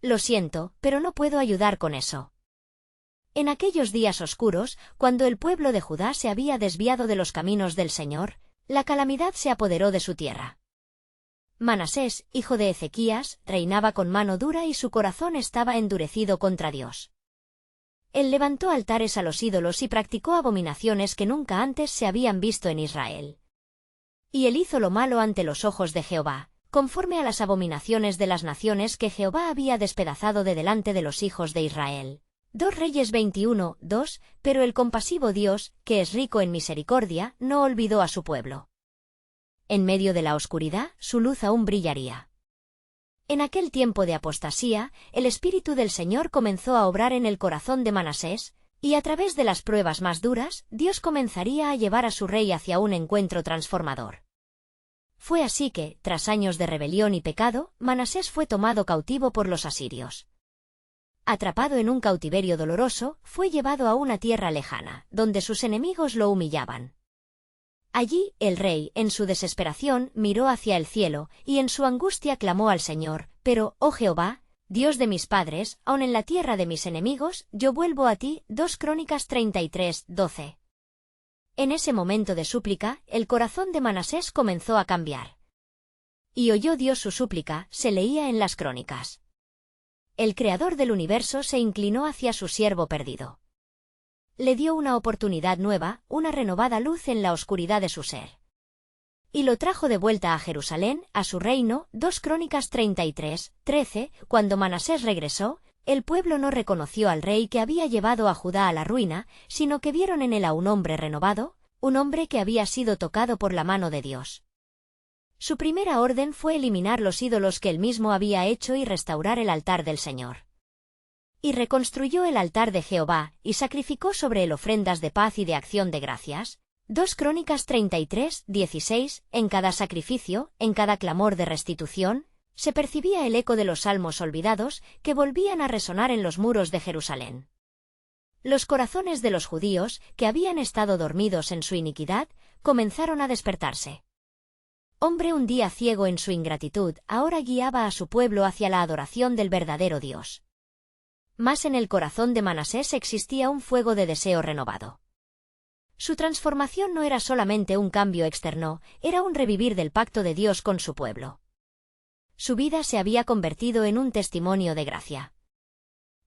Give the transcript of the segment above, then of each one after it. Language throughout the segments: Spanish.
Lo siento, pero no puedo ayudar con eso. En aquellos días oscuros, cuando el pueblo de Judá se había desviado de los caminos del Señor, la calamidad se apoderó de su tierra. Manasés, hijo de Ezequías, reinaba con mano dura y su corazón estaba endurecido contra Dios. Él levantó altares a los ídolos y practicó abominaciones que nunca antes se habían visto en Israel. Y él hizo lo malo ante los ojos de Jehová, conforme a las abominaciones de las naciones que Jehová había despedazado de delante de los hijos de Israel. 2 Reyes 21, 2, pero el compasivo Dios, que es rico en misericordia, no olvidó a su pueblo. En medio de la oscuridad, su luz aún brillaría. En aquel tiempo de apostasía, el Espíritu del Señor comenzó a obrar en el corazón de Manasés, y a través de las pruebas más duras, Dios comenzaría a llevar a su rey hacia un encuentro transformador. Fue así que, tras años de rebelión y pecado, Manasés fue tomado cautivo por los asirios. Atrapado en un cautiverio doloroso, fue llevado a una tierra lejana, donde sus enemigos lo humillaban. Allí, el rey, en su desesperación, miró hacia el cielo, y en su angustia clamó al Señor: «Pero, oh Jehová, Dios de mis padres, aun en la tierra de mis enemigos, yo vuelvo a ti». 2 Crónicas 33, 12. En ese momento de súplica, el corazón de Manasés comenzó a cambiar. Y oyó Dios su súplica, se leía en las Crónicas. El Creador del universo se inclinó hacia su siervo perdido. Le dio una oportunidad nueva, una renovada luz en la oscuridad de su ser. Y lo trajo de vuelta a Jerusalén, a su reino. 2 Crónicas 33, 13. Cuando Manasés regresó, el pueblo no reconoció al rey que había llevado a Judá a la ruina, sino que vieron en él a un hombre renovado, un hombre que había sido tocado por la mano de Dios. Su primera orden fue eliminar los ídolos que él mismo había hecho y restaurar el altar del Señor. Y reconstruyó el altar de Jehová, y sacrificó sobre él ofrendas de paz y de acción de gracias. 2 Crónicas 33, 16. En cada sacrificio, en cada clamor de restitución, se percibía el eco de los salmos olvidados, que volvían a resonar en los muros de Jerusalén. Los corazones de los judíos, que habían estado dormidos en su iniquidad, comenzaron a despertarse. Hombre un día ciego en su ingratitud, ahora guiaba a su pueblo hacia la adoración del verdadero Dios. Mas en el corazón de Manasés existía un fuego de deseo renovado. Su transformación no era solamente un cambio externo, era un revivir del pacto de Dios con su pueblo. Su vida se había convertido en un testimonio de gracia.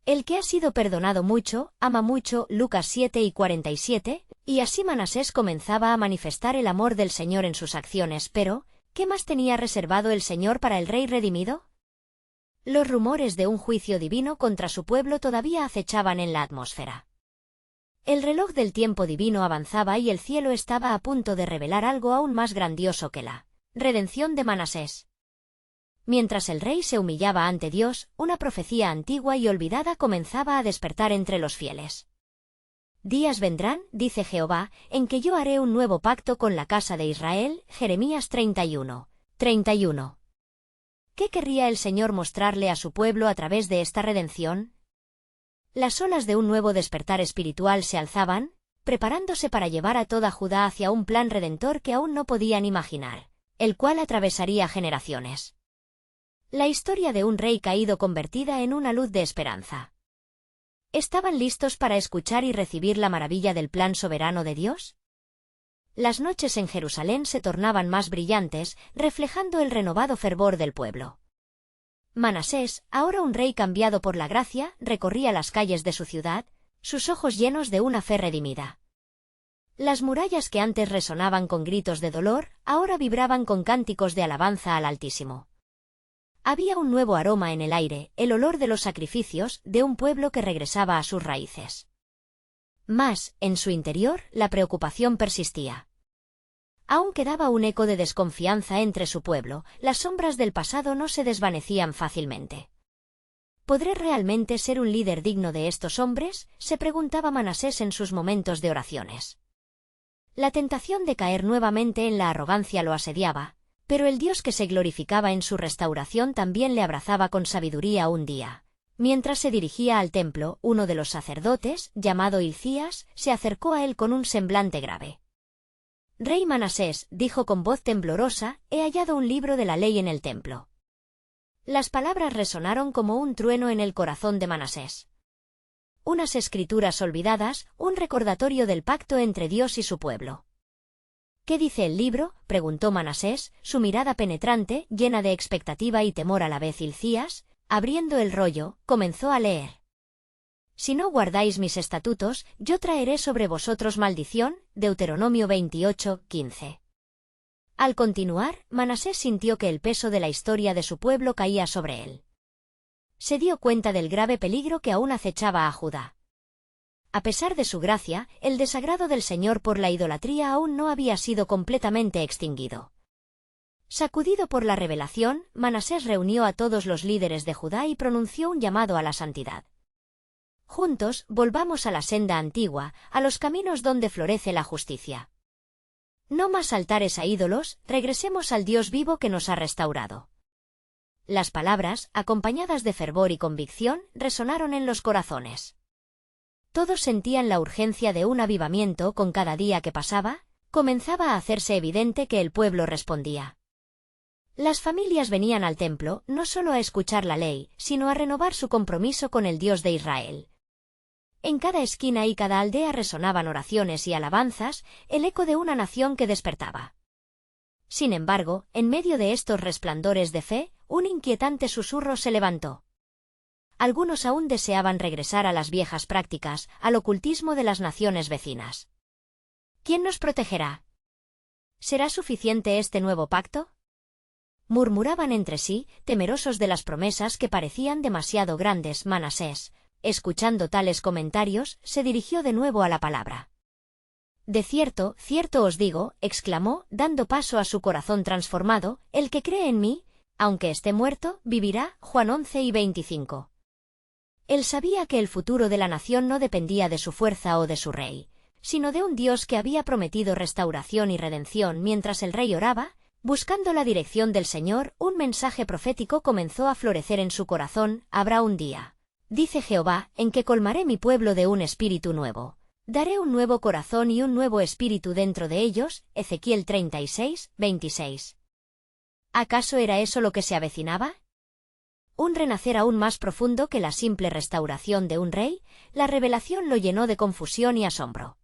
El que ha sido perdonado mucho, ama mucho. Lucas 7 y 47, y así Manasés comenzaba a manifestar el amor del Señor en sus acciones. Pero, ¿qué más tenía reservado el Señor para el rey redimido? Los rumores de un juicio divino contra su pueblo todavía acechaban en la atmósfera. El reloj del tiempo divino avanzaba y el cielo estaba a punto de revelar algo aún más grandioso que la redención de Manasés. Mientras el rey se humillaba ante Dios, una profecía antigua y olvidada comenzaba a despertar entre los fieles. Días vendrán, dice Jehová, en que yo haré un nuevo pacto con la casa de Israel. Jeremías 31, 31. ¿Qué querría el Señor mostrarle a su pueblo a través de esta redención? Las olas de un nuevo despertar espiritual se alzaban, preparándose para llevar a toda Judá hacia un plan redentor que aún no podían imaginar, el cual atravesaría generaciones. La historia de un rey caído convertida en una luz de esperanza. ¿Estaban listos para escuchar y recibir la maravilla del plan soberano de Dios? Las noches en Jerusalén se tornaban más brillantes, reflejando el renovado fervor del pueblo. Manasés, ahora un rey cambiado por la gracia, recorría las calles de su ciudad, sus ojos llenos de una fe redimida. Las murallas que antes resonaban con gritos de dolor, ahora vibraban con cánticos de alabanza al Altísimo. Había un nuevo aroma en el aire, el olor de los sacrificios, de un pueblo que regresaba a sus raíces. Mas, en su interior, la preocupación persistía. Aún quedaba un eco de desconfianza entre su pueblo, las sombras del pasado no se desvanecían fácilmente. ¿Podré realmente ser un líder digno de estos hombres?, se preguntaba Manasés en sus momentos de oraciones. La tentación de caer nuevamente en la arrogancia lo asediaba, pero el Dios que se glorificaba en su restauración también le abrazaba con sabiduría un día. Mientras se dirigía al templo, uno de los sacerdotes, llamado Hilcías, se acercó a él con un semblante grave. «Rey Manasés», dijo con voz temblorosa, «he hallado un libro de la ley en el templo». Las palabras resonaron como un trueno en el corazón de Manasés. Unas escrituras olvidadas, un recordatorio del pacto entre Dios y su pueblo. ¿Qué dice el libro?, preguntó Manasés, su mirada penetrante, llena de expectativa y temor a la vez. Hilcías, abriendo el rollo, comenzó a leer. Si no guardáis mis estatutos, yo traeré sobre vosotros maldición. Deuteronomio 28:15. Al continuar, Manasés sintió que el peso de la historia de su pueblo caía sobre él. Se dio cuenta del grave peligro que aún acechaba a Judá. A pesar de su gracia, el desagrado del Señor por la idolatría aún no había sido completamente extinguido. Sacudido por la revelación, Manasés reunió a todos los líderes de Judá y pronunció un llamado a la santidad. Juntos, volvamos a la senda antigua, a los caminos donde florece la justicia. No más altares a ídolos, regresemos al Dios vivo que nos ha restaurado. Las palabras, acompañadas de fervor y convicción, resonaron en los corazones. Todos sentían la urgencia de un avivamiento. Con cada día que pasaba, comenzaba a hacerse evidente que el pueblo respondía. Las familias venían al templo, no solo a escuchar la ley, sino a renovar su compromiso con el Dios de Israel. En cada esquina y cada aldea resonaban oraciones y alabanzas, el eco de una nación que despertaba. Sin embargo, en medio de estos resplandores de fe, un inquietante susurro se levantó. Algunos aún deseaban regresar a las viejas prácticas, al ocultismo de las naciones vecinas. ¿Quién nos protegerá? ¿Será suficiente este nuevo pacto?, murmuraban entre sí, temerosos de las promesas que parecían demasiado grandes. Manasés, escuchando tales comentarios, se dirigió de nuevo a la palabra. De cierto, cierto os digo, exclamó, dando paso a su corazón transformado, el que cree en mí, aunque esté muerto, vivirá. Juan 11:25. Él sabía que el futuro de la nación no dependía de su fuerza o de su rey, sino de un Dios que había prometido restauración y redención. Mientras el rey oraba, buscando la dirección del Señor, un mensaje profético comenzó a florecer en su corazón. Habrá un día, dice Jehová, en que colmaré mi pueblo de un espíritu nuevo. Daré un nuevo corazón y un nuevo espíritu dentro de ellos. Ezequiel 36:26. ¿Acaso era eso lo que se avecinaba? ¿Un renacer aún más profundo que la simple restauración de un rey? La revelación lo llenó de confusión y asombro.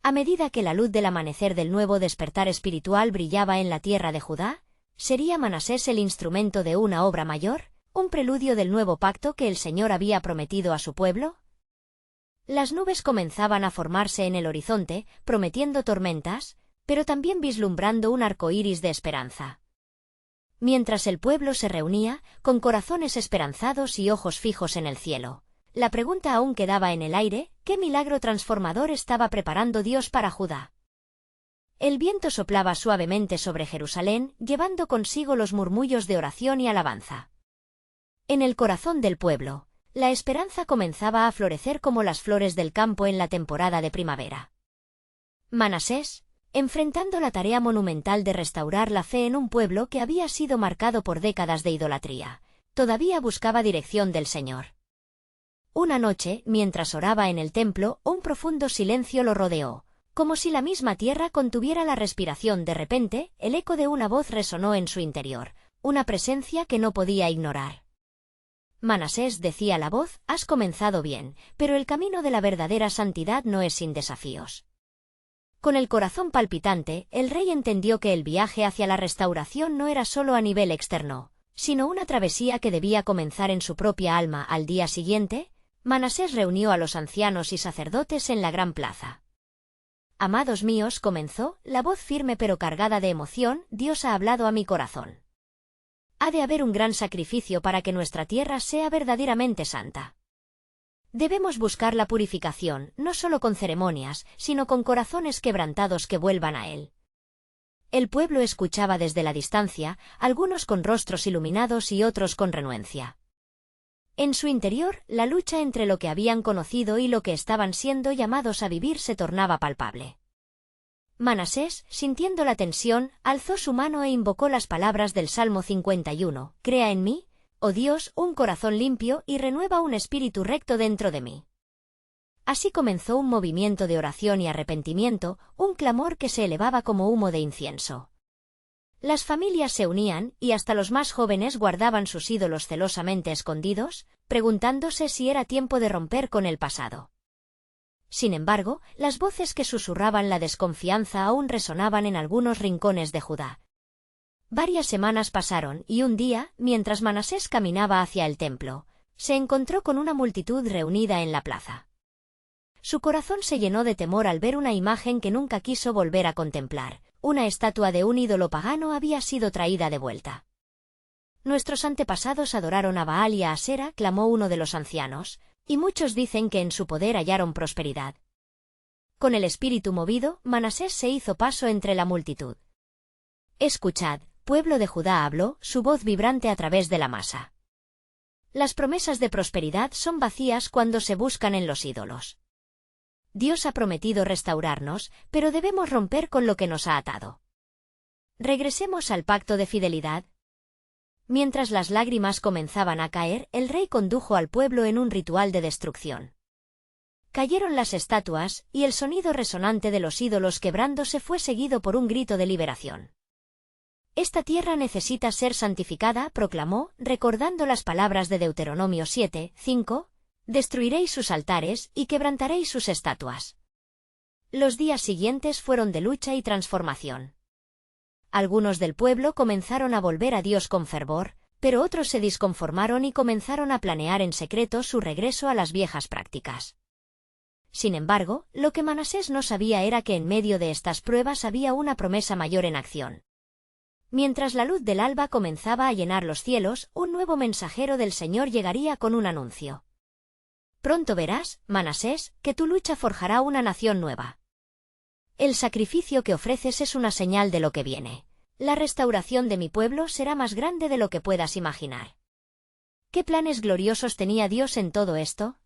A medida que la luz del amanecer del nuevo despertar espiritual brillaba en la tierra de Judá, ¿sería Manasés el instrumento de una obra mayor, un preludio del nuevo pacto que el Señor había prometido a su pueblo? Las nubes comenzaban a formarse en el horizonte, prometiendo tormentas, pero también vislumbrando un arco iris de esperanza. Mientras el pueblo se reunía, con corazones esperanzados y ojos fijos en el cielo, la pregunta aún quedaba en el aire: ¿qué milagro transformador estaba preparando Dios para Judá? El viento soplaba suavemente sobre Jerusalén, llevando consigo los murmullos de oración y alabanza. En el corazón del pueblo, la esperanza comenzaba a florecer como las flores del campo en la temporada de primavera. Manasés, enfrentando la tarea monumental de restaurar la fe en un pueblo que había sido marcado por décadas de idolatría, todavía buscaba dirección del Señor. Una noche, mientras oraba en el templo, un profundo silencio lo rodeó, como si la misma tierra contuviera la respiración. De repente, el eco de una voz resonó en su interior, una presencia que no podía ignorar. Manasés, decía la voz, has comenzado bien, pero el camino de la verdadera santidad no es sin desafíos. Con el corazón palpitante, el rey entendió que el viaje hacia la restauración no era solo a nivel externo, sino una travesía que debía comenzar en su propia alma. Al día siguiente, Manasés reunió a los ancianos y sacerdotes en la gran plaza. Amados míos, comenzó, la voz firme pero cargada de emoción, Dios ha hablado a mi corazón. Ha de haber un gran sacrificio para que nuestra tierra sea verdaderamente santa. Debemos buscar la purificación, no solo con ceremonias, sino con corazones quebrantados que vuelvan a Él. El pueblo escuchaba desde la distancia, algunos con rostros iluminados y otros con renuencia. En su interior, la lucha entre lo que habían conocido y lo que estaban siendo llamados a vivir se tornaba palpable. Manasés, sintiendo la tensión, alzó su mano e invocó las palabras del Salmo 51, Crea en mí, oh Dios, un corazón limpio y renueva un espíritu recto dentro de mí. Así comenzó un movimiento de oración y arrepentimiento, un clamor que se elevaba como humo de incienso. Las familias se unían y hasta los más jóvenes guardaban sus ídolos celosamente escondidos, preguntándose si era tiempo de romper con el pasado. Sin embargo, las voces que susurraban la desconfianza aún resonaban en algunos rincones de Judá. Varias semanas pasaron y un día, mientras Manasés caminaba hacia el templo, se encontró con una multitud reunida en la plaza. Su corazón se llenó de temor al ver una imagen que nunca quiso volver a contemplar. Una estatua de un ídolo pagano había sido traída de vuelta. Nuestros antepasados adoraron a Baal y a Asera, clamó uno de los ancianos, y muchos dicen que en su poder hallaron prosperidad. Con el espíritu movido, Manasés se hizo paso entre la multitud. Escuchad, pueblo de Judá, habló, su voz vibrante a través de la masa. Las promesas de prosperidad son vacías cuando se buscan en los ídolos. Dios ha prometido restaurarnos, pero debemos romper con lo que nos ha atado. Regresemos al pacto de fidelidad. Mientras las lágrimas comenzaban a caer, el rey condujo al pueblo en un ritual de destrucción. Cayeron las estatuas, y el sonido resonante de los ídolos quebrándose fue seguido por un grito de liberación. Esta tierra necesita ser santificada, proclamó, recordando las palabras de Deuteronomio 7:5. Destruiréis sus altares y quebrantaréis sus estatuas. Los días siguientes fueron de lucha y transformación. Algunos del pueblo comenzaron a volver a Dios con fervor, pero otros se disconformaron y comenzaron a planear en secreto su regreso a las viejas prácticas. Sin embargo, lo que Manasés no sabía era que en medio de estas pruebas había una promesa mayor en acción. Mientras la luz del alba comenzaba a llenar los cielos, un nuevo mensajero del Señor llegaría con un anuncio. Pronto verás, Manasés, que tu lucha forjará una nación nueva. El sacrificio que ofreces es una señal de lo que viene. La restauración de mi pueblo será más grande de lo que puedas imaginar. ¿Qué planes gloriosos tenía Dios en todo esto?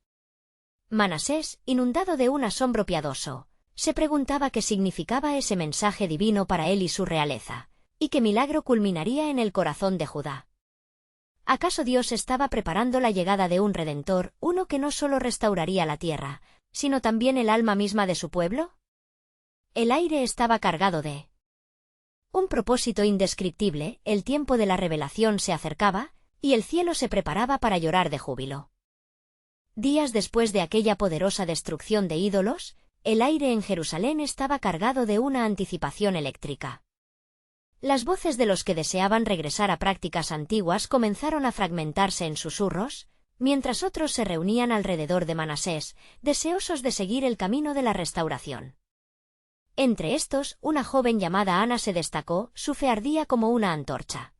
Manasés, inundado de un asombro piadoso, se preguntaba qué significaba ese mensaje divino para él y su realeza, y qué milagro culminaría en el corazón de Judá. ¿Acaso Dios estaba preparando la llegada de un Redentor, uno que no solo restauraría la tierra, sino también el alma misma de su pueblo? El aire estaba cargado de un propósito indescriptible, el tiempo de la revelación se acercaba, y el cielo se preparaba para llorar de júbilo. Días después de aquella poderosa destrucción de ídolos, el aire en Jerusalén estaba cargado de una anticipación eléctrica. Las voces de los que deseaban regresar a prácticas antiguas comenzaron a fragmentarse en susurros, mientras otros se reunían alrededor de Manasés, deseosos de seguir el camino de la restauración. Entre estos, una joven llamada Ana se destacó, su fe ardía como una antorcha.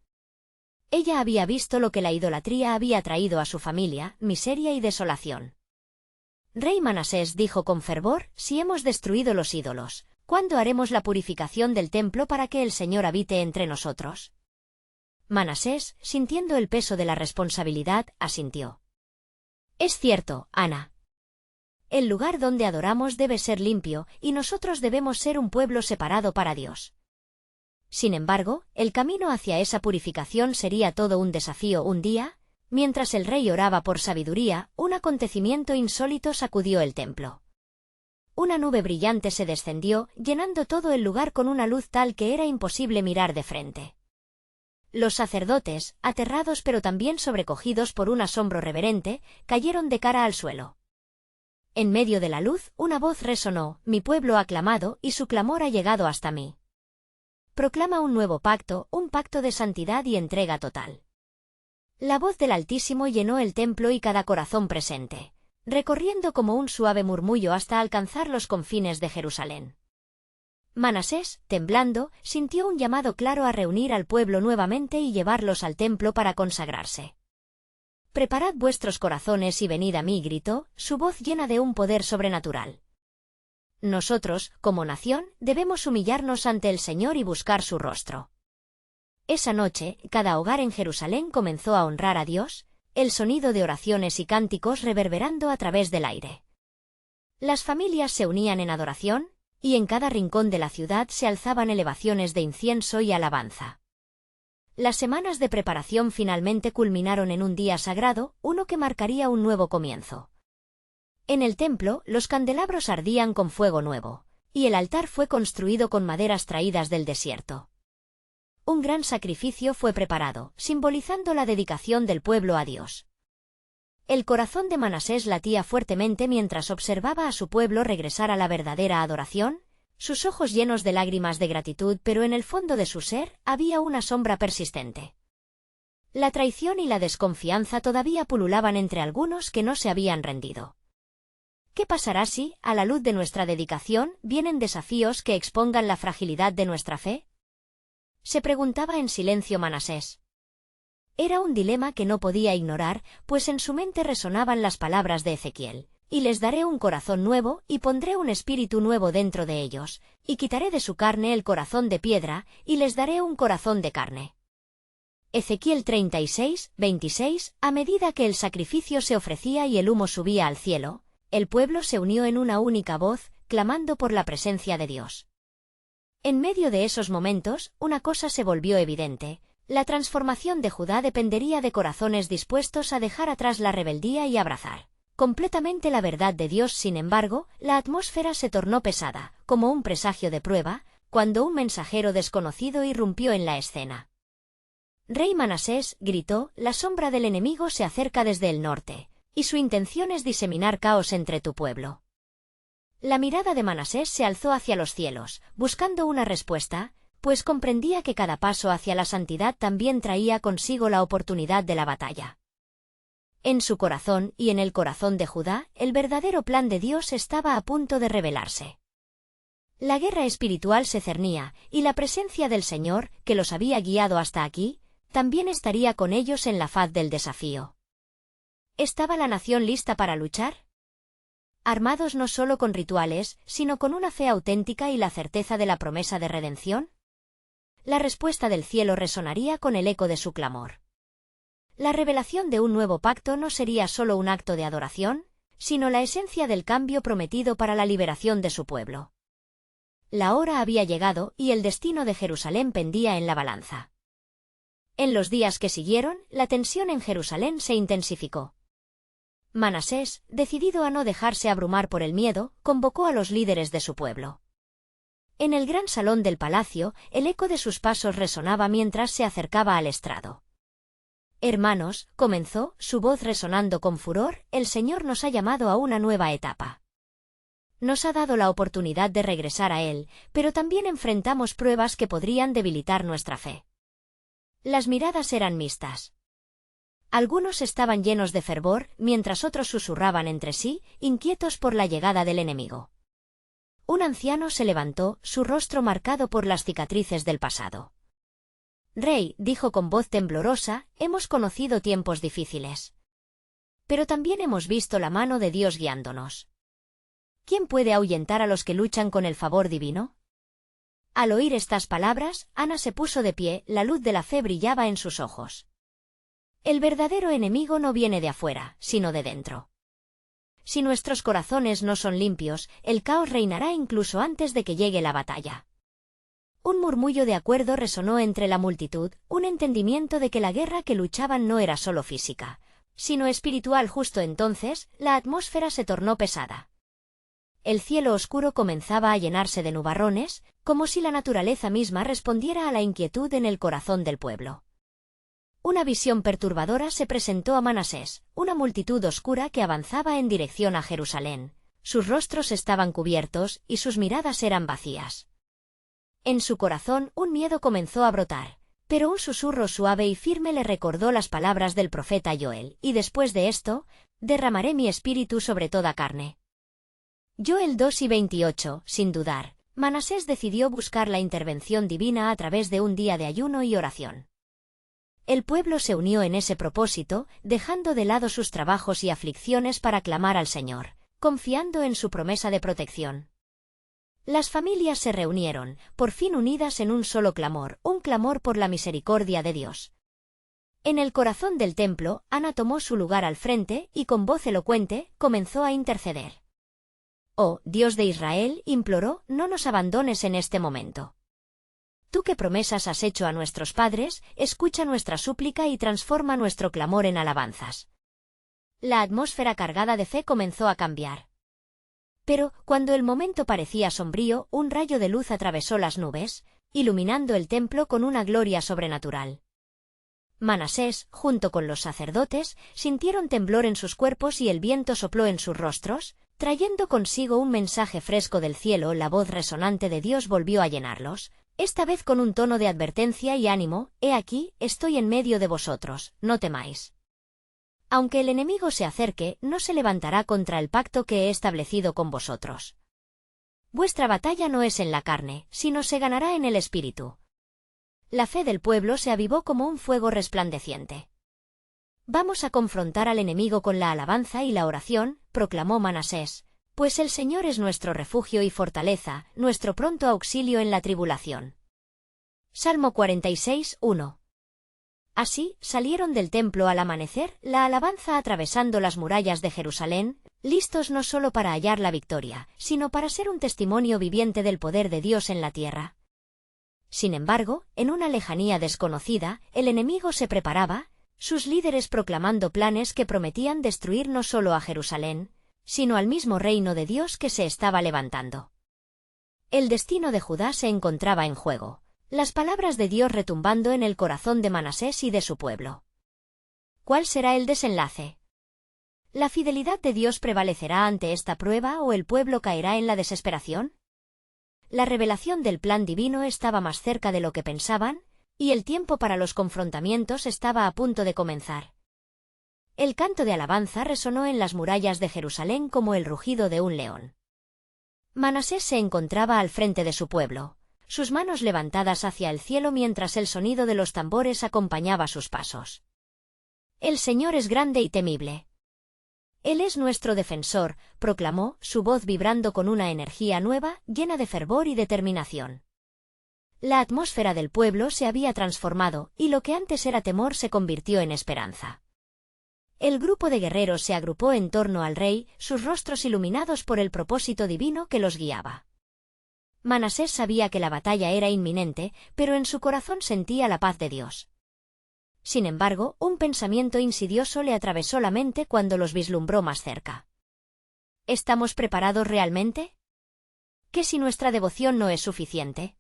Ella había visto lo que la idolatría había traído a su familia, miseria y desolación. Rey Manasés dijo con fervor, si hemos destruido los ídolos, ¿cuándo haremos la purificación del templo para que el Señor habite entre nosotros? Manasés, sintiendo el peso de la responsabilidad, asintió. Es cierto, Ana. El lugar donde adoramos debe ser limpio, y nosotros debemos ser un pueblo separado para Dios. Sin embargo, el camino hacia esa purificación sería todo un desafío. Un día, mientras el rey oraba por sabiduría, un acontecimiento insólito sacudió el templo. Una nube brillante se descendió, llenando todo el lugar con una luz tal que era imposible mirar de frente. Los sacerdotes, aterrados pero también sobrecogidos por un asombro reverente, cayeron de cara al suelo. En medio de la luz, una voz resonó, mi pueblo ha clamado y su clamor ha llegado hasta mí. Proclama un nuevo pacto, un pacto de santidad y entrega total. La voz del Altísimo llenó el templo y cada corazón presente, recorriendo como un suave murmullo hasta alcanzar los confines de Jerusalén. Manasés, temblando, sintió un llamado claro a reunir al pueblo nuevamente y llevarlos al templo para consagrarse. Preparad vuestros corazones y venid a mí, gritó, su voz llena de un poder sobrenatural. Nosotros, como nación, debemos humillarnos ante el Señor y buscar su rostro. Esa noche, cada hogar en Jerusalén comenzó a honrar a Dios, el sonido de oraciones y cánticos reverberando a través del aire. Las familias se unían en adoración, y en cada rincón de la ciudad se alzaban elevaciones de incienso y alabanza. Las semanas de preparación finalmente culminaron en un día sagrado, uno que marcaría un nuevo comienzo. En el templo, los candelabros ardían con fuego nuevo, y el altar fue construido con maderas traídas del desierto. un gran sacrificio fue preparado, simbolizando la dedicación del pueblo a Dios. El corazón de Manasés latía fuertemente mientras observaba a su pueblo regresar a la verdadera adoración, sus ojos llenos de lágrimas de gratitud, pero en el fondo de su ser había una sombra persistente. La traición y la desconfianza todavía pululaban entre algunos que no se habían rendido. ¿Qué pasará si, a la luz de nuestra dedicación, vienen desafíos que expongan la fragilidad de nuestra fe? Se preguntaba en silencio Manasés. Era un dilema que no podía ignorar, pues en su mente resonaban las palabras de Ezequiel: «Y les daré un corazón nuevo, y pondré un espíritu nuevo dentro de ellos, y quitaré de su carne el corazón de piedra, y les daré un corazón de carne». Ezequiel 36, 26. A medida que el sacrificio se ofrecía y el humo subía al cielo, el pueblo se unió en una única voz, clamando por la presencia de Dios. En medio de esos momentos, una cosa se volvió evidente: la transformación de Judá dependería de corazones dispuestos a dejar atrás la rebeldía y abrazar completamente la verdad de Dios. Sin embargo, la atmósfera se tornó pesada, como un presagio de prueba, cuando un mensajero desconocido irrumpió en la escena. «Rey Manasés», gritó, «la sombra del enemigo se acerca desde el norte, y su intención es diseminar caos entre tu pueblo». La mirada de Manasés se alzó hacia los cielos, buscando una respuesta, pues comprendía que cada paso hacia la santidad también traía consigo la oportunidad de la batalla. En su corazón y en el corazón de Judá, el verdadero plan de Dios estaba a punto de revelarse. La guerra espiritual se cernía, y la presencia del Señor, que los había guiado hasta aquí, también estaría con ellos en la faz del desafío. ¿Estaba la nación lista para luchar? ¿Armados no solo con rituales, sino con una fe auténtica y la certeza de la promesa de redención? La respuesta del cielo resonaría con el eco de su clamor. La revelación de un nuevo pacto no sería solo un acto de adoración, sino la esencia del cambio prometido para la liberación de su pueblo. La hora había llegado y el destino de Jerusalén pendía en la balanza. En los días que siguieron, la tensión en Jerusalén se intensificó. Manasés, decidido a no dejarse abrumar por el miedo, convocó a los líderes de su pueblo. En el gran salón del palacio, el eco de sus pasos resonaba mientras se acercaba al estrado. «Hermanos», comenzó, su voz resonando con furor, «el Señor nos ha llamado a una nueva etapa. Nos ha dado la oportunidad de regresar a Él, pero también enfrentamos pruebas que podrían debilitar nuestra fe». Las miradas eran mixtas. Algunos estaban llenos de fervor, mientras otros susurraban entre sí, inquietos por la llegada del enemigo. Un anciano se levantó, su rostro marcado por las cicatrices del pasado. «Rey», dijo con voz temblorosa, «hemos conocido tiempos difíciles. Pero también hemos visto la mano de Dios guiándonos. ¿Quién puede ahuyentar a los que luchan con el favor divino?». Al oír estas palabras, Ana se puso de pie, la luz de la fe brillaba en sus ojos. El verdadero enemigo no viene de afuera, sino de dentro. Si nuestros corazones no son limpios, el caos reinará incluso antes de que llegue la batalla. Un murmullo de acuerdo resonó entre la multitud, un entendimiento de que la guerra que luchaban no era solo física, sino espiritual. Justo entonces, la atmósfera se tornó pesada. El cielo oscuro comenzaba a llenarse de nubarrones, como si la naturaleza misma respondiera a la inquietud en el corazón del pueblo. Una visión perturbadora se presentó a Manasés, una multitud oscura que avanzaba en dirección a Jerusalén. Sus rostros estaban cubiertos y sus miradas eran vacías. En su corazón un miedo comenzó a brotar, pero un susurro suave y firme le recordó las palabras del profeta Joel: «Y después de esto, derramaré mi espíritu sobre toda carne». Joel 2:28, sin dudar, Manasés decidió buscar la intervención divina a través de un día de ayuno y oración. El pueblo se unió en ese propósito, dejando de lado sus trabajos y aflicciones para clamar al Señor, confiando en su promesa de protección. Las familias se reunieron, por fin unidas en un solo clamor, un clamor por la misericordia de Dios. En el corazón del templo, Ana tomó su lugar al frente y con voz elocuente comenzó a interceder. «Oh, Dios de Israel», imploró, «no nos abandones en este momento. Tú qué promesas has hecho a nuestros padres, escucha nuestra súplica y transforma nuestro clamor en alabanzas». La atmósfera cargada de fe comenzó a cambiar. Pero, cuando el momento parecía sombrío, un rayo de luz atravesó las nubes, iluminando el templo con una gloria sobrenatural. Manasés, junto con los sacerdotes, sintieron temblor en sus cuerpos y el viento sopló en sus rostros, trayendo consigo un mensaje fresco del cielo. La voz resonante de Dios volvió a llenarlos, esta vez con un tono de advertencia y ánimo: «He aquí, estoy en medio de vosotros, no temáis. Aunque el enemigo se acerque, no se levantará contra el pacto que he establecido con vosotros. Vuestra batalla no es en la carne, sino se ganará en el espíritu». La fe del pueblo se avivó como un fuego resplandeciente. «Vamos a confrontar al enemigo con la alabanza y la oración», proclamó Manasés, «pues el Señor es nuestro refugio y fortaleza, nuestro pronto auxilio en la tribulación». Salmo 46, 1. Así, salieron del templo al amanecer, la alabanza atravesando las murallas de Jerusalén, listos no solo para hallar la victoria, sino para ser un testimonio viviente del poder de Dios en la tierra. Sin embargo, en una lejanía desconocida, el enemigo se preparaba, sus líderes proclamando planes que prometían destruir no solo a Jerusalén, sino al mismo reino de Dios que se estaba levantando. El destino de Judá se encontraba en juego, las palabras de Dios retumbando en el corazón de Manasés y de su pueblo. ¿Cuál será el desenlace? ¿La fidelidad de Dios prevalecerá ante esta prueba o el pueblo caerá en la desesperación? La revelación del plan divino estaba más cerca de lo que pensaban, y el tiempo para los confrontamientos estaba a punto de comenzar. El canto de alabanza resonó en las murallas de Jerusalén como el rugido de un león. Manasés se encontraba al frente de su pueblo, sus manos levantadas hacia el cielo mientras el sonido de los tambores acompañaba sus pasos. «El Señor es grande y temible. Él es nuestro defensor», proclamó, su voz vibrando con una energía nueva, llena de fervor y determinación. La atmósfera del pueblo se había transformado, y lo que antes era temor se convirtió en esperanza. El grupo de guerreros se agrupó en torno al rey, sus rostros iluminados por el propósito divino que los guiaba. Manasés sabía que la batalla era inminente, pero en su corazón sentía la paz de Dios. Sin embargo, un pensamiento insidioso le atravesó la mente cuando los vislumbró más cerca. ¿Estamos preparados realmente? ¿Qué si nuestra devoción no es suficiente?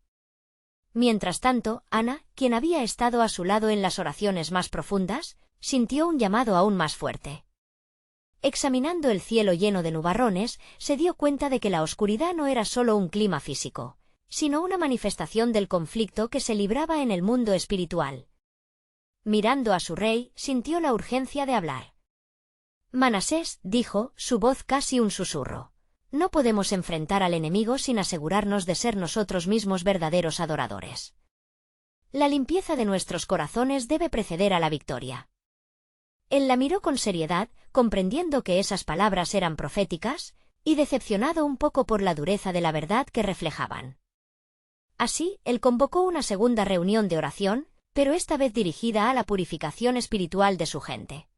Mientras tanto, Ana, quien había estado a su lado en las oraciones más profundas, sintió un llamado aún más fuerte. Examinando el cielo lleno de nubarrones, se dio cuenta de que la oscuridad no era solo un clima físico, sino una manifestación del conflicto que se libraba en el mundo espiritual. Mirando a su rey, sintió la urgencia de hablar. «Manasés», dijo, su voz casi un susurro, «no podemos enfrentar al enemigo sin asegurarnos de ser nosotros mismos verdaderos adoradores. La limpieza de nuestros corazones debe preceder a la victoria». Él la miró con seriedad, comprendiendo que esas palabras eran proféticas, y decepcionado un poco por la dureza de la verdad que reflejaban. Así, él convocó una segunda reunión de oración, pero esta vez dirigida a la purificación espiritual de su gente.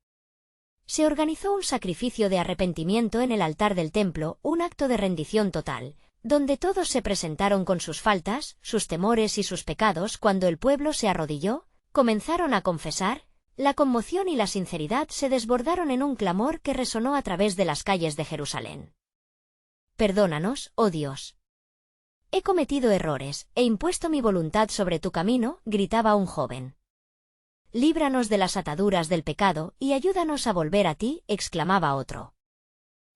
Se organizó un sacrificio de arrepentimiento en el altar del templo, un acto de rendición total, donde todos se presentaron con sus faltas, sus temores y sus pecados. Cuando el pueblo se arrodilló, comenzaron a confesar, la conmoción y la sinceridad se desbordaron en un clamor que resonó a través de las calles de Jerusalén. «Perdónanos, oh Dios. He cometido errores, he impuesto mi voluntad sobre tu camino», gritaba un joven. «Líbranos de las ataduras del pecado, y ayúdanos a volver a ti», exclamaba otro.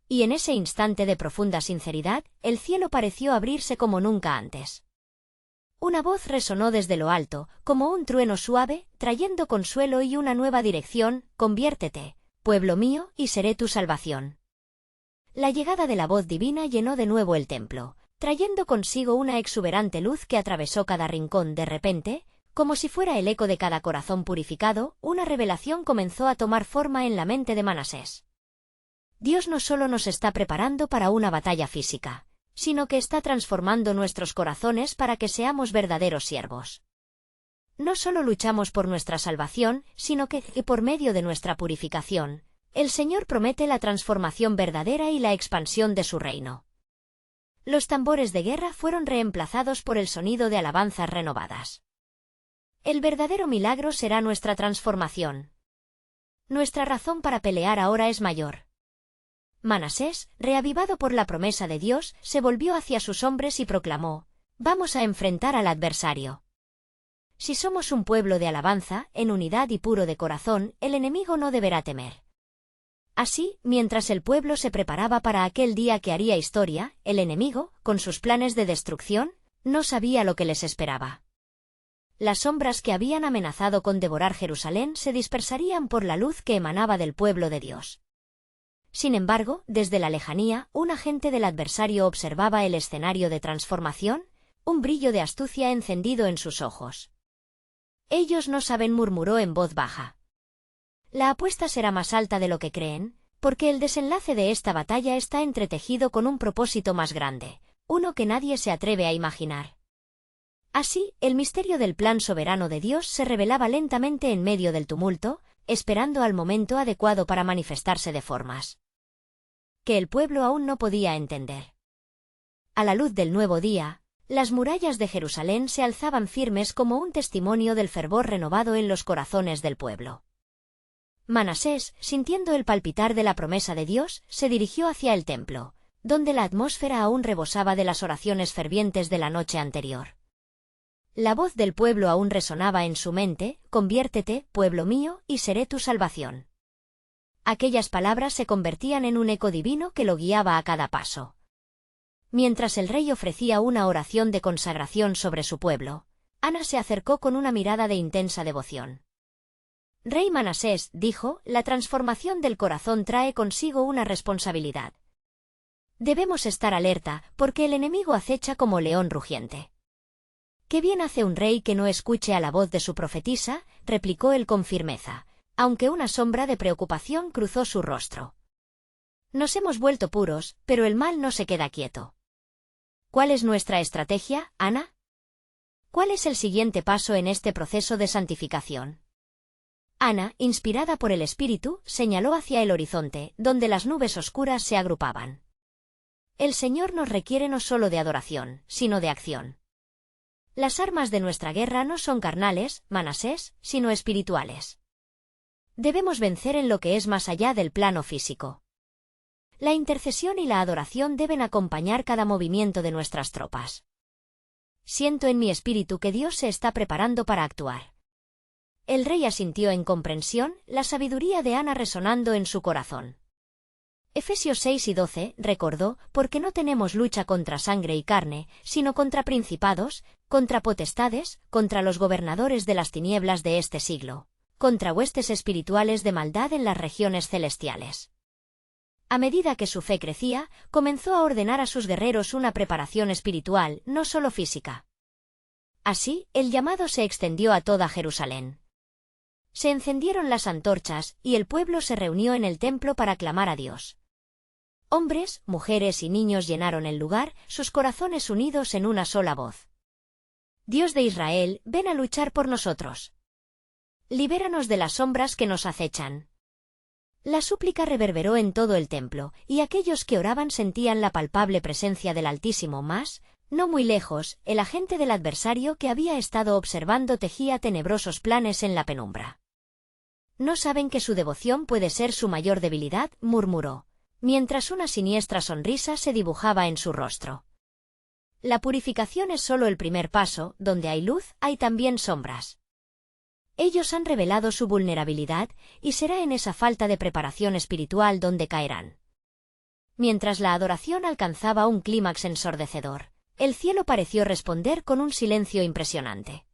Y en ese instante de profunda sinceridad, el cielo pareció abrirse como nunca antes. Una voz resonó desde lo alto, como un trueno suave, trayendo consuelo y una nueva dirección: «Conviértete, pueblo mío, y seré tu salvación». La llegada de la voz divina llenó de nuevo el templo, trayendo consigo una exuberante luz que atravesó cada rincón. De repente, como si fuera el eco de cada corazón purificado, una revelación comenzó a tomar forma en la mente de Manasés. Dios no solo nos está preparando para una batalla física, sino que está transformando nuestros corazones para que seamos verdaderos siervos. No solo luchamos por nuestra salvación, sino que por medio de nuestra purificación, el Señor promete la transformación verdadera y la expansión de su reino. Los tambores de guerra fueron reemplazados por el sonido de alabanzas renovadas. El verdadero milagro será nuestra transformación. Nuestra razón para pelear ahora es mayor. Manasés, reavivado por la promesa de Dios, se volvió hacia sus hombres y proclamó: Vamos a enfrentar al adversario. Si somos un pueblo de alabanza, en unidad y puro de corazón, el enemigo no deberá temer. Así, mientras el pueblo se preparaba para aquel día que haría historia, el enemigo, con sus planes de destrucción, no sabía lo que les esperaba. Las sombras que habían amenazado con devorar Jerusalén se dispersarían por la luz que emanaba del pueblo de Dios. Sin embargo, desde la lejanía, un agente del adversario observaba el escenario de transformación, un brillo de astucia encendido en sus ojos. Ellos no saben, murmuró en voz baja. La apuesta será más alta de lo que creen, porque el desenlace de esta batalla está entretejido con un propósito más grande, uno que nadie se atreve a imaginar. Así, el misterio del plan soberano de Dios se revelaba lentamente en medio del tumulto, esperando al momento adecuado para manifestarse de formas que el pueblo aún no podía entender. A la luz del nuevo día, las murallas de Jerusalén se alzaban firmes como un testimonio del fervor renovado en los corazones del pueblo. Manasés, sintiendo el palpitar de la promesa de Dios, se dirigió hacia el templo, donde la atmósfera aún rebosaba de las oraciones fervientes de la noche anterior. La voz del pueblo aún resonaba en su mente: «Conviértete, pueblo mío, y seré tu salvación». Aquellas palabras se convertían en un eco divino que lo guiaba a cada paso. Mientras el rey ofrecía una oración de consagración sobre su pueblo, Ana se acercó con una mirada de intensa devoción. «Rey Manasés», dijo, «la transformación del corazón trae consigo una responsabilidad. Debemos estar alerta, porque el enemigo acecha como león rugiente». «Qué bien hace un rey que no escuche a la voz de su profetisa», replicó él con firmeza, aunque una sombra de preocupación cruzó su rostro. «Nos hemos vuelto puros, pero el mal no se queda quieto». «¿Cuál es nuestra estrategia, Ana? ¿Cuál es el siguiente paso en este proceso de santificación?» Ana, inspirada por el Espíritu, señaló hacia el horizonte, donde las nubes oscuras se agrupaban. «El Señor nos requiere no solo de adoración, sino de acción. Las armas de nuestra guerra no son carnales, Manasés, sino espirituales. Debemos vencer en lo que es más allá del plano físico. La intercesión y la adoración deben acompañar cada movimiento de nuestras tropas. Siento en mi espíritu que Dios se está preparando para actuar». El rey asintió en comprensión, la sabiduría de Ana resonando en su corazón. Efesios 6 y 12, recordó, «Porque no tenemos lucha contra sangre y carne, sino contra principados, contra potestades, contra los gobernadores de las tinieblas de este siglo, contra huestes espirituales de maldad en las regiones celestiales». A medida que su fe crecía, comenzó a ordenar a sus guerreros una preparación espiritual, no solo física. Así, el llamado se extendió a toda Jerusalén. Se encendieron las antorchas, y el pueblo se reunió en el templo para clamar a Dios. Hombres, mujeres y niños llenaron el lugar, sus corazones unidos en una sola voz. «Dios de Israel, ven a luchar por nosotros. Libéranos de las sombras que nos acechan». La súplica reverberó en todo el templo, y aquellos que oraban sentían la palpable presencia del Altísimo. Más, no muy lejos, el agente del adversario que había estado observando tejía tenebrosos planes en la penumbra. «¿No saben que su devoción puede ser su mayor debilidad?», murmuró, mientras una siniestra sonrisa se dibujaba en su rostro. «La purificación es solo el primer paso, donde hay luz, hay también sombras». Ellos han revelado su vulnerabilidad, y será en esa falta de preparación espiritual donde caerán. Mientras la adoración alcanzaba un clímax ensordecedor, el cielo pareció responder con un silencio impresionante.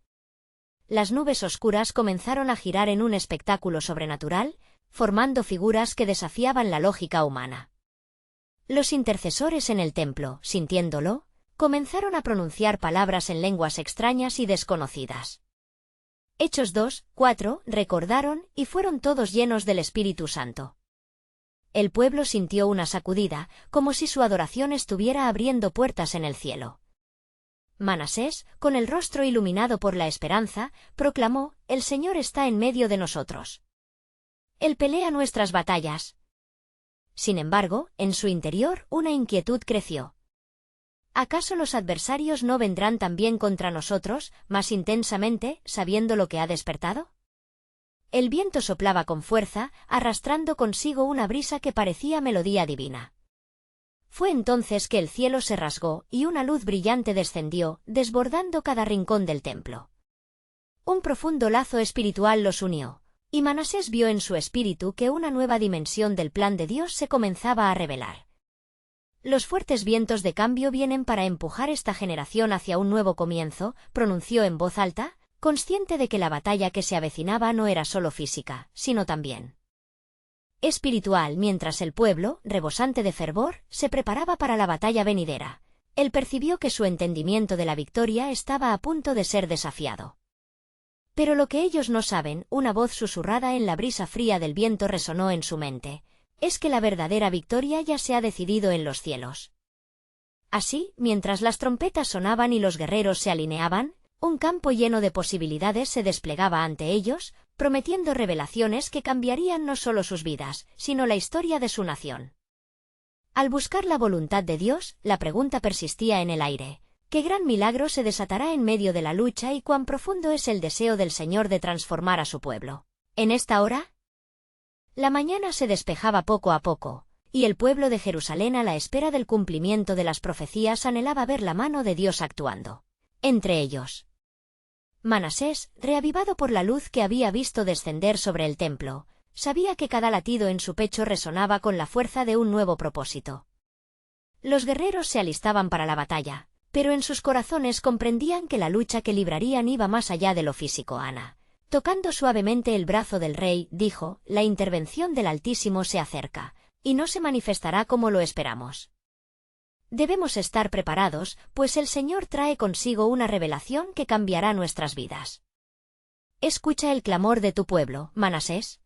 Las nubes oscuras comenzaron a girar en un espectáculo sobrenatural, formando figuras que desafiaban la lógica humana. Los intercesores en el templo, sintiéndolo, comenzaron a pronunciar palabras en lenguas extrañas y desconocidas. Hechos 2, 4, recordaron, y fueron todos llenos del Espíritu Santo. El pueblo sintió una sacudida, como si su adoración estuviera abriendo puertas en el cielo. Manasés, con el rostro iluminado por la esperanza, proclamó: «El Señor está en medio de nosotros. Él pelea nuestras batallas». Sin embargo, en su interior, una inquietud creció. ¿Acaso los adversarios no vendrán también contra nosotros, más intensamente, sabiendo lo que ha despertado? El viento soplaba con fuerza, arrastrando consigo una brisa que parecía melodía divina. Fue entonces que el cielo se rasgó y una luz brillante descendió, desbordando cada rincón del templo. Un profundo lazo espiritual los unió, y Manasés vio en su espíritu que una nueva dimensión del plan de Dios se comenzaba a revelar. Los fuertes vientos de cambio vienen para empujar esta generación hacia un nuevo comienzo, pronunció en voz alta, consciente de que la batalla que se avecinaba no era solo física, sino también espiritual. Mientras el pueblo, rebosante de fervor, se preparaba para la batalla venidera, él percibió que su entendimiento de la victoria estaba a punto de ser desafiado. Pero lo que ellos no saben, una voz susurrada en la brisa fría del viento resonó en su mente, es que la verdadera victoria ya se ha decidido en los cielos. Así, mientras las trompetas sonaban y los guerreros se alineaban, un campo lleno de posibilidades se desplegaba ante ellos, prometiendo revelaciones que cambiarían no solo sus vidas, sino la historia de su nación. Al buscar la voluntad de Dios, la pregunta persistía en el aire: ¿qué gran milagro se desatará en medio de la lucha y cuán profundo es el deseo del Señor de transformar a su pueblo? En esta hora, la mañana se despejaba poco a poco, y el pueblo de Jerusalén, a la espera del cumplimiento de las profecías, anhelaba ver la mano de Dios actuando. Entre ellos, Manasés, reavivado por la luz que había visto descender sobre el templo, sabía que cada latido en su pecho resonaba con la fuerza de un nuevo propósito. Los guerreros se alistaban para la batalla, pero en sus corazones comprendían que la lucha que librarían iba más allá de lo físico. Ana, tocando suavemente el brazo del rey, dijo: la intervención del Altísimo se acerca, y no se manifestará como lo esperamos. Debemos estar preparados, pues el Señor trae consigo una revelación que cambiará nuestras vidas. Escucha el clamor de tu pueblo, Manasés.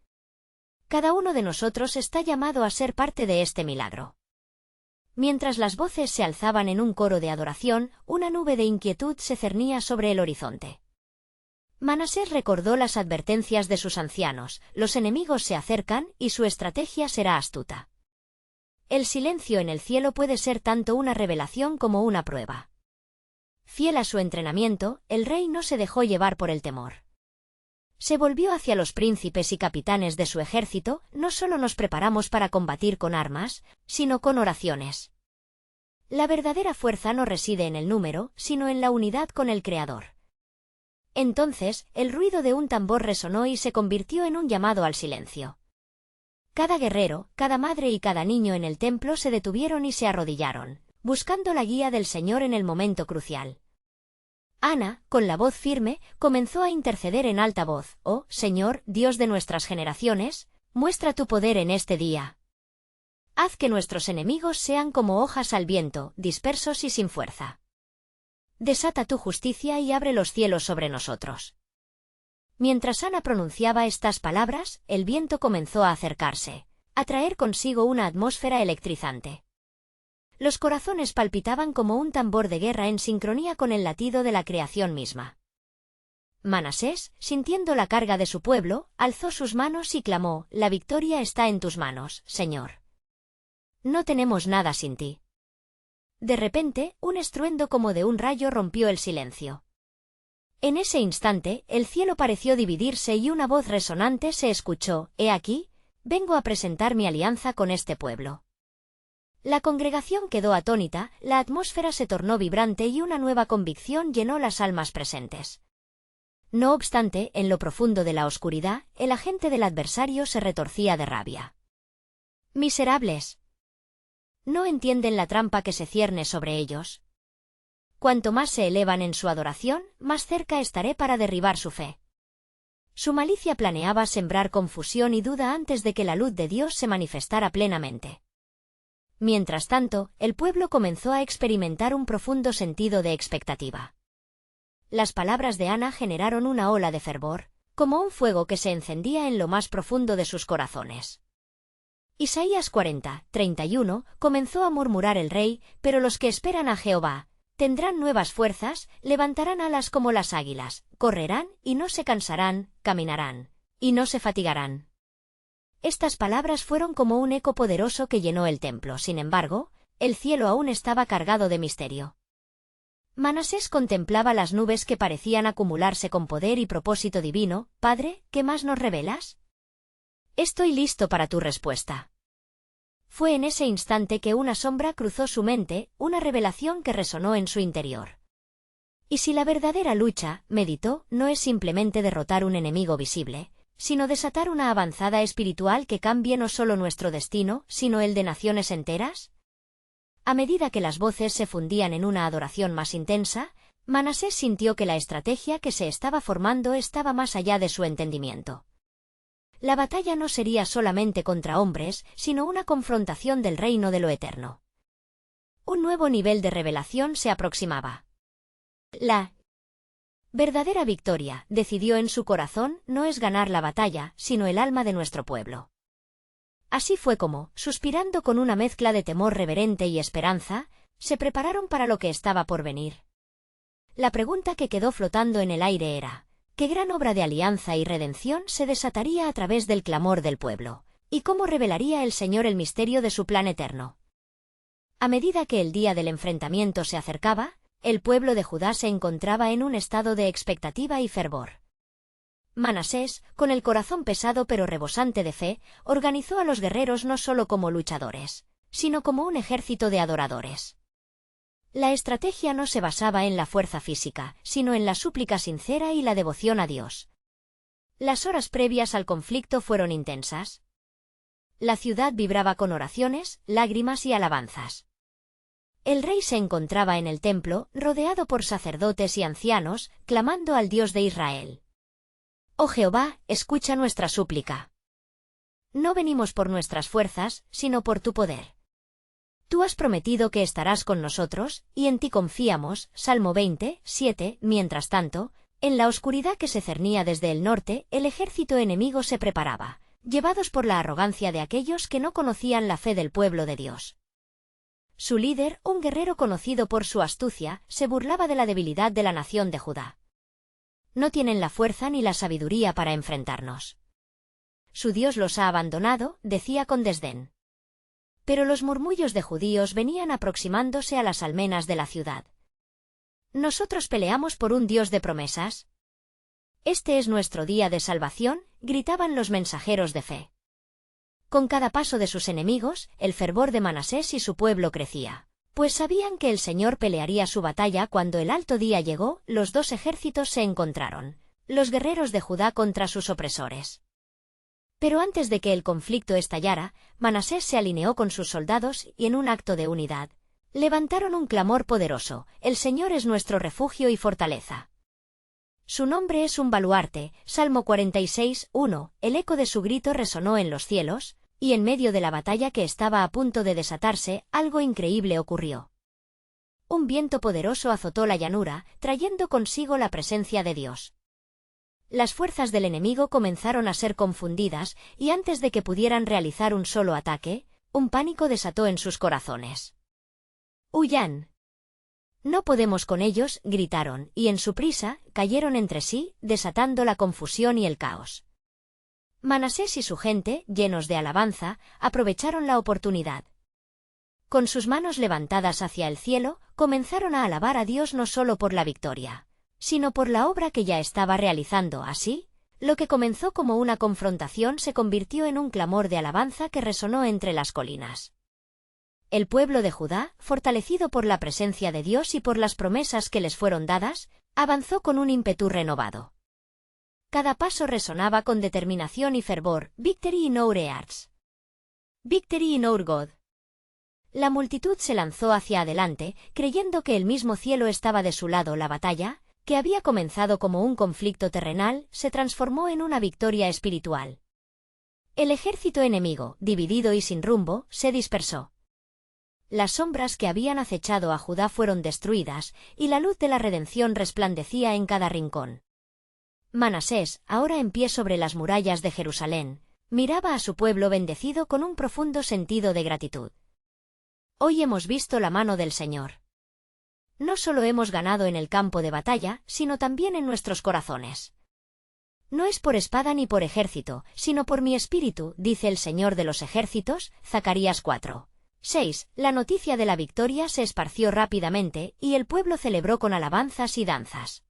Cada uno de nosotros está llamado a ser parte de este milagro. Mientras las voces se alzaban en un coro de adoración, una nube de inquietud se cernía sobre el horizonte. Manasés recordó las advertencias de sus ancianos: los enemigos se acercan y su estrategia será astuta. El silencio en el cielo puede ser tanto una revelación como una prueba. Fiel a su entrenamiento, el rey no se dejó llevar por el temor. Se volvió hacia los príncipes y capitanes de su ejército: no solo nos preparamos para combatir con armas, sino con oraciones. La verdadera fuerza no reside en el número, sino en la unidad con el Creador. Entonces, el ruido de un tambor resonó y se convirtió en un llamado al silencio. Cada guerrero, cada madre y cada niño en el templo se detuvieron y se arrodillaron, buscando la guía del Señor en el momento crucial. Ana, con la voz firme, comenzó a interceder en alta voz: «Oh, Señor, Dios de nuestras generaciones, muestra tu poder en este día. Haz que nuestros enemigos sean como hojas al viento, dispersos y sin fuerza. Desata tu justicia y abre los cielos sobre nosotros». Mientras Ana pronunciaba estas palabras, el viento comenzó a acercarse, a traer consigo una atmósfera electrizante. Los corazones palpitaban como un tambor de guerra en sincronía con el latido de la creación misma. Manasés, sintiendo la carga de su pueblo, alzó sus manos y clamó: «La victoria está en tus manos, Señor. No tenemos nada sin ti». De repente, un estruendo como de un rayo rompió el silencio. En ese instante, el cielo pareció dividirse y una voz resonante se escuchó: «He aquí, vengo a presentar mi alianza con este pueblo». La congregación quedó atónita, la atmósfera se tornó vibrante y una nueva convicción llenó las almas presentes. No obstante, en lo profundo de la oscuridad, el agente del adversario se retorcía de rabia. «Miserables. ¿No entienden la trampa que se cierne sobre ellos? Cuanto más se elevan en su adoración, más cerca estaré para derribar su fe». Su malicia planeaba sembrar confusión y duda antes de que la luz de Dios se manifestara plenamente. Mientras tanto, el pueblo comenzó a experimentar un profundo sentido de expectativa. Las palabras de Ana generaron una ola de fervor, como un fuego que se encendía en lo más profundo de sus corazones. Isaías 40:31, comenzó a murmurar el rey: «Pero los que esperan a Jehová tendrán nuevas fuerzas, levantarán alas como las águilas, correrán y no se cansarán, caminarán y no se fatigarán». Estas palabras fueron como un eco poderoso que llenó el templo. Sin embargo, el cielo aún estaba cargado de misterio. Manasés contemplaba las nubes que parecían acumularse con poder y propósito divino. «Padre, ¿qué más nos revelas?» «Estoy listo para tu respuesta». Fue en ese instante que una sombra cruzó su mente, una revelación que resonó en su interior. Y si la verdadera lucha, meditó, no es simplemente derrotar un enemigo visible, sino desatar una avanzada espiritual que cambie no solo nuestro destino, sino el de naciones enteras? A medida que las voces se fundían en una adoración más intensa, Manasés sintió que la estrategia que se estaba formando estaba más allá de su entendimiento. La batalla no sería solamente contra hombres, sino una confrontación del reino de lo eterno. Un nuevo nivel de revelación se aproximaba. La verdadera victoria, decidió en su corazón, no es ganar la batalla, sino el alma de nuestro pueblo. Así fue como, suspirando con una mezcla de temor reverente y esperanza, se prepararon para lo que estaba por venir. La pregunta que quedó flotando en el aire era: ¿qué gran obra de alianza y redención se desataría a través del clamor del pueblo? ¿Y cómo revelaría el Señor el misterio de su plan eterno? A medida que el día del enfrentamiento se acercaba, el pueblo de Judá se encontraba en un estado de expectativa y fervor. Manasés, con el corazón pesado pero rebosante de fe, organizó a los guerreros no solo como luchadores, sino como un ejército de adoradores. La estrategia no se basaba en la fuerza física, sino en la súplica sincera y la devoción a Dios. Las horas previas al conflicto fueron intensas. La ciudad vibraba con oraciones, lágrimas y alabanzas. El rey se encontraba en el templo, rodeado por sacerdotes y ancianos, clamando al Dios de Israel. «Oh Jehová, escucha nuestra súplica. No venimos por nuestras fuerzas, sino por tu poder. Tú has prometido que estarás con nosotros, y en ti confiamos». Salmo 20, 7. Mientras tanto, en la oscuridad que se cernía desde el norte, el ejército enemigo se preparaba, llevados por la arrogancia de aquellos que no conocían la fe del pueblo de Dios. Su líder, un guerrero conocido por su astucia, se burlaba de la debilidad de la nación de Judá. «No tienen la fuerza ni la sabiduría para enfrentarnos. Su Dios los ha abandonado», decía con desdén. Pero los murmullos de judíos venían aproximándose a las almenas de la ciudad. «¿Nosotros peleamos por un Dios de promesas? Este es nuestro día de salvación», gritaban los mensajeros de fe. Con cada paso de sus enemigos, el fervor de Manasés y su pueblo crecía, pues sabían que el Señor pelearía su batalla. Cuando el alto día llegó, los dos ejércitos se encontraron, los guerreros de Judá contra sus opresores. Pero antes de que el conflicto estallara, Manasés se alineó con sus soldados y en un acto de unidad, levantaron un clamor poderoso: «El Señor es nuestro refugio y fortaleza. Su nombre es un baluarte». Salmo 46, 1. El eco de su grito resonó en los cielos, y en medio de la batalla que estaba a punto de desatarse, algo increíble ocurrió. Un viento poderoso azotó la llanura, trayendo consigo la presencia de Dios. Las fuerzas del enemigo comenzaron a ser confundidas, y antes de que pudieran realizar un solo ataque, un pánico desató en sus corazones. «¡Huyan! No podemos con ellos», gritaron, y en su prisa, cayeron entre sí, desatando la confusión y el caos. Manasés y su gente, llenos de alabanza, aprovecharon la oportunidad. Con sus manos levantadas hacia el cielo, comenzaron a alabar a Dios no solo por la victoria, sino por la obra que ya estaba realizando. Así, lo que comenzó como una confrontación se convirtió en un clamor de alabanza que resonó entre las colinas. El pueblo de Judá, fortalecido por la presencia de Dios y por las promesas que les fueron dadas, avanzó con un ímpetu renovado. Cada paso resonaba con determinación y fervor: «Victory in our hearts. Victory in our God». La multitud se lanzó hacia adelante, creyendo que el mismo cielo estaba de su lado. La batalla, que había comenzado como un conflicto terrenal, se transformó en una victoria espiritual. El ejército enemigo, dividido y sin rumbo, se dispersó. Las sombras que habían acechado a Judá fueron destruidas, y la luz de la redención resplandecía en cada rincón. Manasés, ahora en pie sobre las murallas de Jerusalén, miraba a su pueblo bendecido con un profundo sentido de gratitud. «Hoy hemos visto la mano del Señor. No solo hemos ganado en el campo de batalla, sino también en nuestros corazones. No es por espada ni por ejército, sino por mi espíritu», dice el Señor de los ejércitos. Zacarías 4. 6. La noticia de la victoria se esparció rápidamente, y el pueblo celebró con alabanzas y danzas.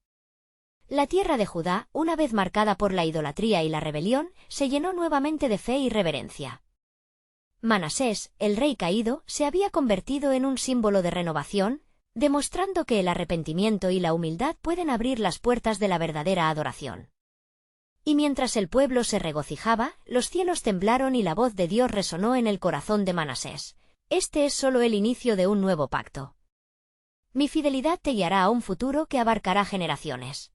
La tierra de Judá, una vez marcada por la idolatría y la rebelión, se llenó nuevamente de fe y reverencia. Manasés, el rey caído, se había convertido en un símbolo de renovación, demostrando que el arrepentimiento y la humildad pueden abrir las puertas de la verdadera adoración. Y mientras el pueblo se regocijaba, los cielos temblaron y la voz de Dios resonó en el corazón de Manasés. Este es solo el inicio de un nuevo pacto. Mi fidelidad te guiará a un futuro que abarcará generaciones.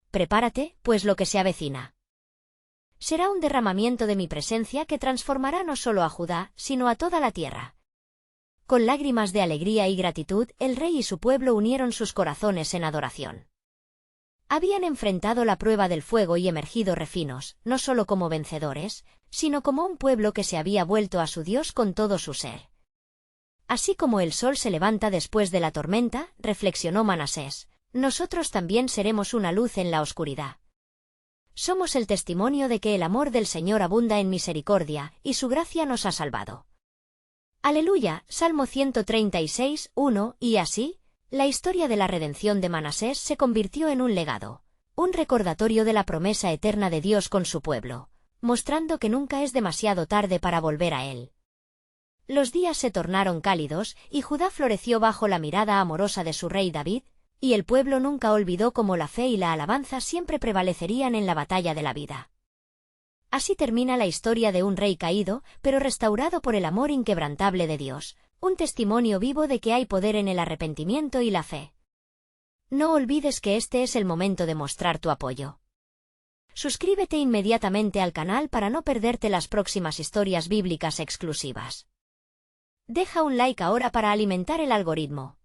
Prepárate, pues lo que se avecina. Será un derramamiento de mi presencia que transformará no solo a Judá, sino a toda la tierra. Con lágrimas de alegría y gratitud, el rey y su pueblo unieron sus corazones en adoración. Habían enfrentado la prueba del fuego y emergido refinos, no solo como vencedores, sino como un pueblo que se había vuelto a su Dios con todo su ser. Así como el sol se levanta después de la tormenta, reflexionó Manasés, nosotros también seremos una luz en la oscuridad. Somos el testimonio de que el amor del Señor abunda en misericordia, y su gracia nos ha salvado. Aleluya, Salmo 136, 1, y así, la historia de la redención de Manasés se convirtió en un legado, un recordatorio de la promesa eterna de Dios con su pueblo, mostrando que nunca es demasiado tarde para volver a Él. Los días se tornaron cálidos, y Judá floreció bajo la mirada amorosa de su rey David, y el pueblo nunca olvidó cómo la fe y la alabanza siempre prevalecerían en la batalla de la vida. Así termina la historia de un rey caído, pero restaurado por el amor inquebrantable de Dios, un testimonio vivo de que hay poder en el arrepentimiento y la fe. No olvides que este es el momento de mostrar tu apoyo. Suscríbete inmediatamente al canal para no perderte las próximas historias bíblicas exclusivas. Deja un like ahora para alimentar el algoritmo.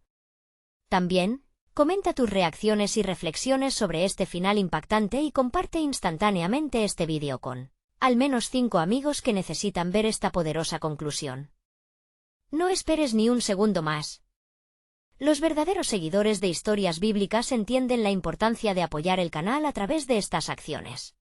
También, comenta tus reacciones y reflexiones sobre este final impactante y comparte instantáneamente este vídeo con al menos 5 amigos que necesitan ver esta poderosa conclusión. No esperes ni un segundo más. Los verdaderos seguidores de historias bíblicas entienden la importancia de apoyar el canal a través de estas acciones.